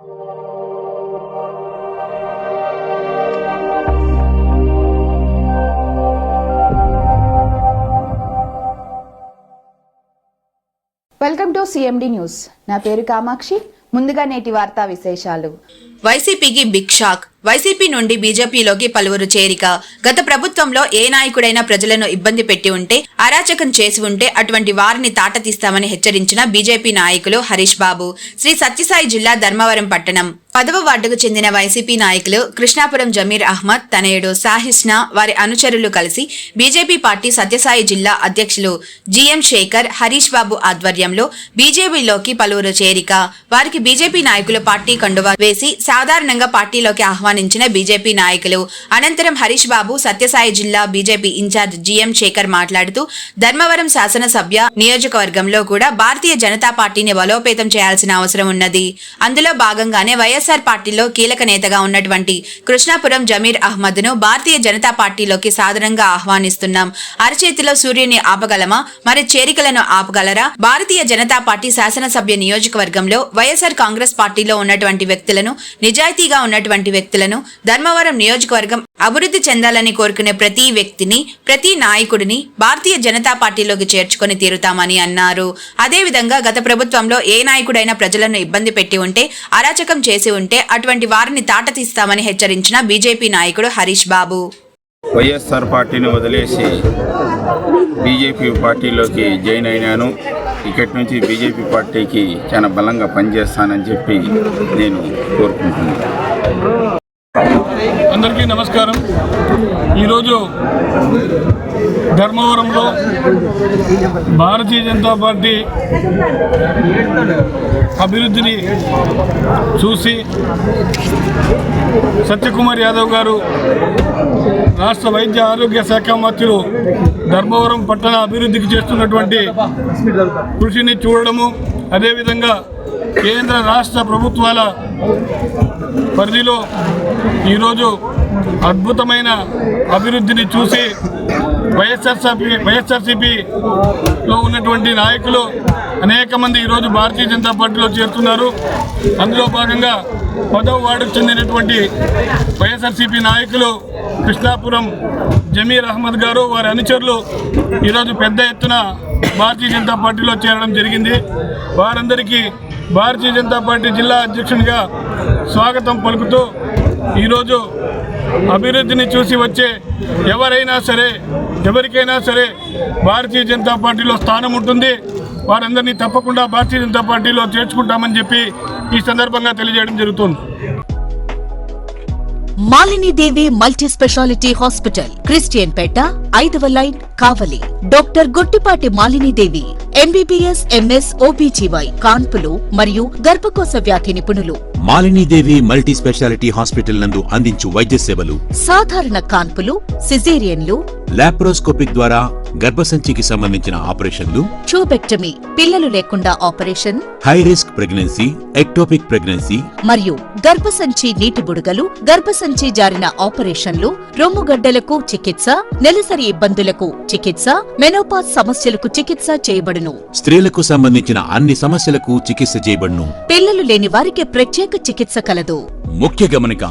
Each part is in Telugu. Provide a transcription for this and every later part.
Welcome to CMD news. నా పేరు కామాక్షి. ముందుగా నేటి వార్తా విశేషాలు. వైసీపీకి బిగ్ షాక్. వైసీపీ నుండి బీజేపీలోకి పలువురు చేరిక. గత ప్రభుత్వంలో ఏ నాయకుడైనా ప్రజలను ఇబ్బంది పెట్టి ఉంటే, అరాచకం చేసి ఉంటే అటువంటి వారిని తాట తీస్తామని హెచ్చరించిన బీజేపీ నాయకులు హరీష్ బాబు. శ్రీ సత్యసాయి జిల్లా ధర్మవరం పట్టణం 10వ వార్డుకు చెందిన వైసీపీ నాయకులు కృష్ణాపురం జమీర్ అహ్మద్, తనయుడు సాహిస్నా, వారి అనుచరులు కలిసి బీజేపీ పార్టీ సత్యసాయి జిల్లా అధ్యక్షులు జిఎం శేఖర్, హరీష్ బాబు ఆధ్వర్యంలో బీజేపీలోకి పలువురు చేరిక. వారికి బీజేపీ నాయకులు పార్టీ కండువా వేసి సాధారణంగా పార్టీలోకి ఆహ్వానించిన బీజేపీ నాయకులు. అనంతరం హరీష్ బాబు సత్యసాయి జిల్లా బీజేపీ ఇన్ఛార్జ్ జిఎం శేఖర్ మాట్లాడుతూ, ధర్మవరం శాసనసభ్య నియోజకవర్గంలో కూడా భారతీయ జనతా పార్టీని బలోపేతం చేయాల్సిన అవసరం ఉన్నది. అందులో భాగంగానే వైఎస్ఆర్ పార్టీలో కీలక నేతగా ఉన్నటువంటి కృష్ణాపురం జమీర్ అహ్మద్ ను భారతీయ జనతా పార్టీలోకి సాధారణంగా ఆహ్వానిస్తున్నాం. అరచేతిలో సూర్యుని ఆపగలమా, మరి చేరికలను ఆపగలరా? భారతీయ జనతా పార్టీ శాసనసభ్య నియోజకవర్గంలో వైఎస్ఆర్ కాంగ్రెస్ పార్టీలో ఉన్నటువంటి వ్యక్తులను, నిజాయితీగా ఉన్నటువంటి వ్యక్తులను, ధర్మవరం నియోజకవర్గం అభివృద్ధి చెందాలని కోరుకునే ప్రతి వ్యక్తిని, ప్రతి నాయకుడిని భారతీయ జనతా పార్టీలోకి చేర్చుకొని తీరుతామని అన్నారు. అదేవిధంగా గత ప్రభుత్వంలో ఏ నాయకుడైనా ప్రజలను ఇబ్బంది పెట్టి ఉంటే, అరాచకం చేసి ఉంటే అటువంటి వారిని తాట తీస్తామని హెచ్చరించిన బీజేపీ నాయకుడు హరీష్ బాబు. వైఎస్ఆర్ పార్టీని వదిలేసి బీజేపీ పార్టీలోకి జాయిన్ అయినాను. ఇక్కడి నుంచి బీజేపీ పార్టీకి చాలా బలంగా పనిచేస్తానని చెప్పి నేను కోరుకుంటున్నాను. అందరికీ నమస్కారం. ఈరోజు ధర్మవరంలో భారతీయ జనతా పార్టీ అభివృద్ధిని చూసి సత్యకుమార్ యాదవ్ గారు రాష్ట్ర వైద్య ఆరోగ్య శాఖ మంత్రులు ధర్మవరం పట్టణ అభివృద్ధికి చేస్తున్నటువంటి కృషిని చూడడము, అదేవిధంగా కేంద్ర రాష్ట్ర ప్రభుత్వాల పరిధిలో ఈరోజు అద్భుతమైన అభివృద్ధిని చూసి వైఎస్ఆర్సీపీలో ఉన్నటువంటి నాయకులు అనేక మంది ఈరోజు భారతీయ జనతా పార్టీలో చేరుతున్నారు. అందులో భాగంగా 10వ వార్డుకు చెందినటువంటి వైఎస్ఆర్సీపీ నాయకులు కృష్ణాపురం జమీర్ అహ్మద్ గారు, వారి అనుచరులు ఈరోజు పెద్ద ఎత్తున భారతీయ జనతా పార్టీలో చేరడం జరిగింది. వారందరికీ భారతీయ జనతా పార్టీ జిల్లా అధ్యక్షునిగా స్వాగతం పలుకుతూ, ఈరోజు అభివృద్ధిని చూసి వచ్చే ఎవరికైనా సరే భారతీయ జనతా పార్టీలో స్థానం ఉంటుంది. వారందరినీ తప్పకుండా భారతీయ జనతా పార్టీలో చేర్చుకుంటామని చెప్పి ఈ సందర్భంగా తెలియజేయడం జరుగుతుంది. Malinidevi multi specialty hospital, Christian Peta, 5వ line, Kavali. Doctor Gottipati Malinidevi, MBBS, MS, OBGY, కాన్పులు మరియు గర్భకోశ వ్యాధి నిపుణులు. మాలినీదేవి మల్టీ స్పెషాలిటీ హాస్పిటల్ నందు అందించు వైద్య సేవలు: సాధారణ కాన్పులు, సిజేరియన్లు, లాప్రోస్కోపిక్ ద్వారా గర్భసంచికి సంబంధించిన ఆపరేషన్లు, ట్యూబెక్టమీ, పిల్లలు లేకుండా operation, high risk pregnancy, ectopic pregnancy మరియు గర్భసంచి నీటి బుడగలు, గర్భసంచి జారిన ఆపరేషన్లు, రొమ్ముగడ్డలకు చికిత్స, నెలసరి ఇబ్బందులకు చికిత్స, మెనోపాజ్ సమస్యలకు చికిత్స చేయబడును. స్త్రీలకు సంబంధించిన అన్ని సమస్యలకు చికిత్స చేయబడును. పిల్లలు లేని వారికి ప్రత్యేక చికిత్స కలదు. ముఖ్య గమనిక: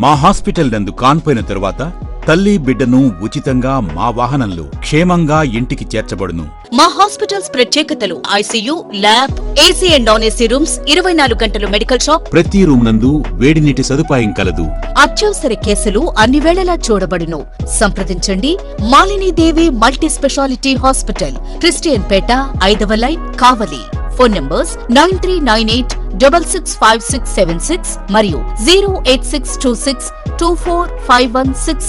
మా హాస్పిటల్ నందు కాన్పోయిన తరువాత తల్లి బిడ్డను ఉచితంగా మా వాహనంలో క్షేమంగా ఇంటికి చేర్చబడును. మా హాస్పిటల్స్ ప్రత్యేకతలు: ICU, lab, AC and non AC rooms, 24 గంటలు మెడికల్ షాప్, ప్రతి రూమ్ నందు వేడి నీటి సదుపాయం కలదు. అత్యవసర కేసులు అన్ని వేళలా చూడబడును. సంప్రదించండి. Malinidevi multi specialty hospital, Christian Peta, 5వ లైన్, కావలి. ఫోన్ నంబర్స్ 9398665676 మరియు 08626245166.